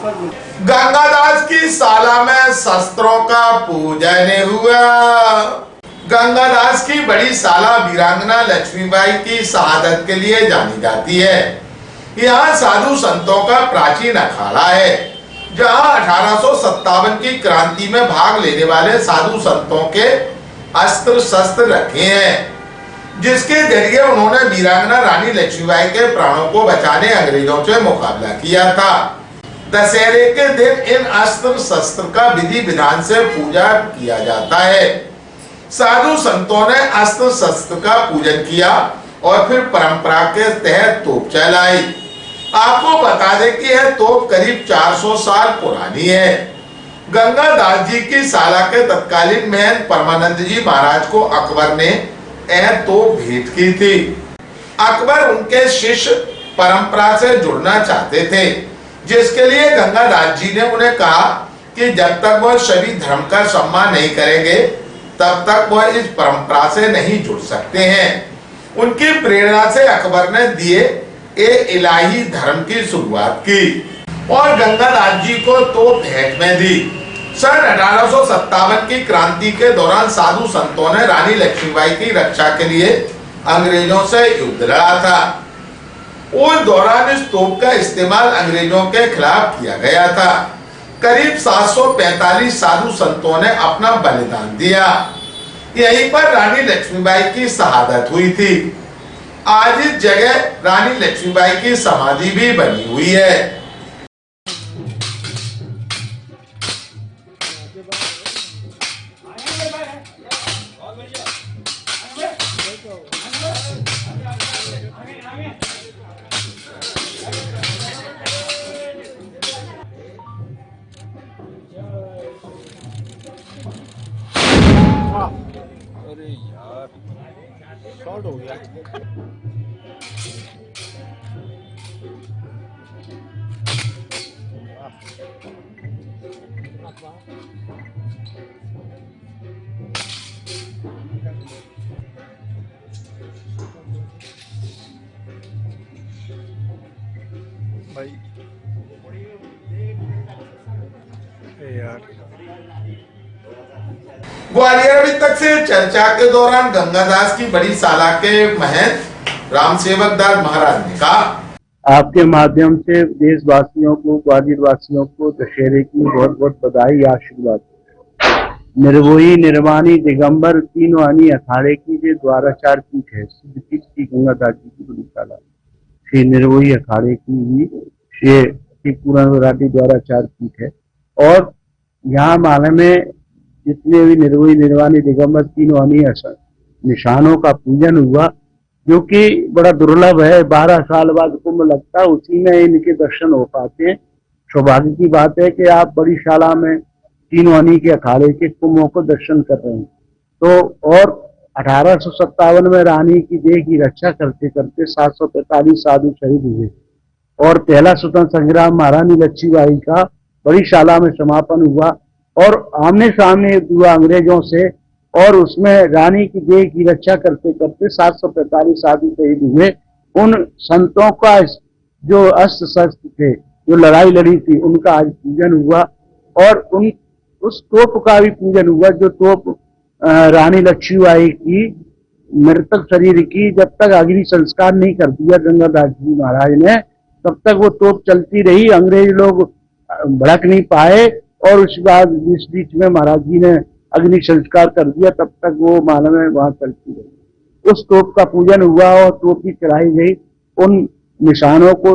गंगादास की साला में शस्त्रों का पूजन हुआ। गंगादास की बड़ी साला वीरांगना लक्ष्मीबाई की शहादत के लिए जानी जाती है। यहाँ साधु संतों का प्राचीन अखाड़ा है, जहाँ 1857 की क्रांति में भाग लेने वाले साधु संतों के अस्त्र शस्त्र रखे हैं, जिसके जरिए उन्होंने वीरांगना रानी लक्ष्मीबाई के प्राणों को बचाने अंग्रेजों से मुकाबला किया था। दशहरे के दिन इन अस्त्र शस्त्र का विधि विधान से पूजा किया जाता है। साधु संतों ने अस्त्र शस्त्र का पूजन किया और फिर परंपरा के तहत तोप चलाई। आपको बता दें कि यह तोप करीब 400 साल पुरानी है। गंगादास जी की साला के तत्कालीन महंत परमानंद जी महाराज को अकबर ने यह तोप भेंट की थी। अकबर उनके शिष्य परंपरा से जुड़ना चाहते थे, जिसके लिए गंगादास जी ने उन्हें कहा कि जब तक वह सभी धर्म का सम्मान नहीं करेंगे तब तक वह इस परंपरा से नहीं जुड़ सकते हैं। उनकी प्रेरणा से अकबर ने दिए ए इलाही धर्म की शुरुआत की और गंगादास जी को तोप भेंट में दी। सन 1857 की क्रांति के दौरान साधु संतों ने रानी लक्ष्मीबाई की रक्षा के लिए अंग्रेजों से युद्ध लड़ा था। उस दौरान इस तोप का इस्तेमाल अंग्रेजों के खिलाफ किया गया था। करीब 745 साधु संतों ने अपना बलिदान दिया। यहीं पर रानी लक्ष्मीबाई की शहादत हुई थी। आज इस जगह रानी लक्ष्मीबाई की समाधि भी बनी हुई है। अरे यार शॉर्ट हो गया। भाई यार ग्वालियर अभी तक से चर्चा के दौरान गंगादास की बड़ी साला के महंत रामसेवक दास महाराज ने कहा, आपके माध्यम से देशवासियों को, ग्वालियर वासियों को दशहरे की बहुत बहुत बधाई, आशीर्वाद। निर्मोही निर्वाणी दिगंबर तीनों आनी अखाड़े की जो द्वाराचार पीठ है, सिद्ध पीठ श्री गंगादास जी की बड़ी साला श्री निर्मोही अखाड़े की भी श्री पूर्णराठी द्वाराचार पीठ है। और यहाँ माले में जितने भी निर्मोही निर्वाणी दिगंबर तीनों आनी निशानों का पूजन हुआ, जो कि बड़ा दुर्लभ है। 12 साल बाद कुंभ लगता है, उसी में इनके दर्शन हो पाते हैं। सौभाग्य की बात है कि आप बड़ी शाला में तीनों अनी के अखाड़े के कुंभों को दर्शन कर रहे हैं। तो और 1857 में रानी की देह की रक्षा करते करते 745 साधु शहीद हुए और पहला स्वतंत्र संग्राम महारानी लक्ष्मीबाई का बड़ी शाला में समापन हुआ और आमने सामने हुआ अंग्रेजों से, और उसमें रानी की देह की रक्षा करते करते 745 साधु शहीद हुए। उन संतों का जो अस्त्र शस्त्र थे, जो लड़ाई लड़ी थी, उनका आज पूजन हुआ और उस तोप का भी पूजन हुआ, जो तोप रानी लक्ष्मीबाई की मृतक शरीर की जब तक अग्नि संस्कार नहीं कर दिया गंगादास जी महाराज ने, तब तक वो तोप चलती रही। अंग्रेज लोग भड़क नहीं पाए और उसके बाद इस बीच में महाराज जी ने अग्नि संस्कार कर दिया, तब तक वो माला में वहां चलती रही। उस तोप का पूजन हुआ और तोप की चढ़ाई गई। उन निशानों को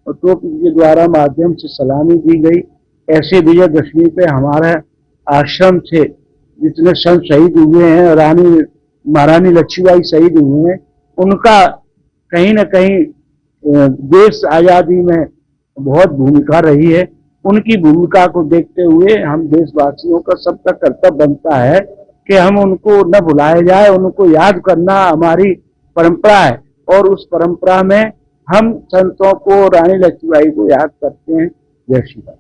तोप के द्वारा माध्यम से सलामी दी गई। ऐसे विजयदशमी पे हमारे आश्रम से जितने संत शहीद हुए हैं, रानी महारानी लक्ष्मीबाई शहीद हुए हैं, उनका कहीं न कहीं देश आजादी में बहुत भूमिका रही है। उनकी भूमिका को देखते हुए हम देशवासियों का सबका कर्तव्य बनता है कि हम उनको न भुलाया जाए, उनको याद करना हमारी परंपरा है और उस परंपरा में हम संतों को, रानी लक्ष्मीबाई को याद करते हैं। जय श्री राम।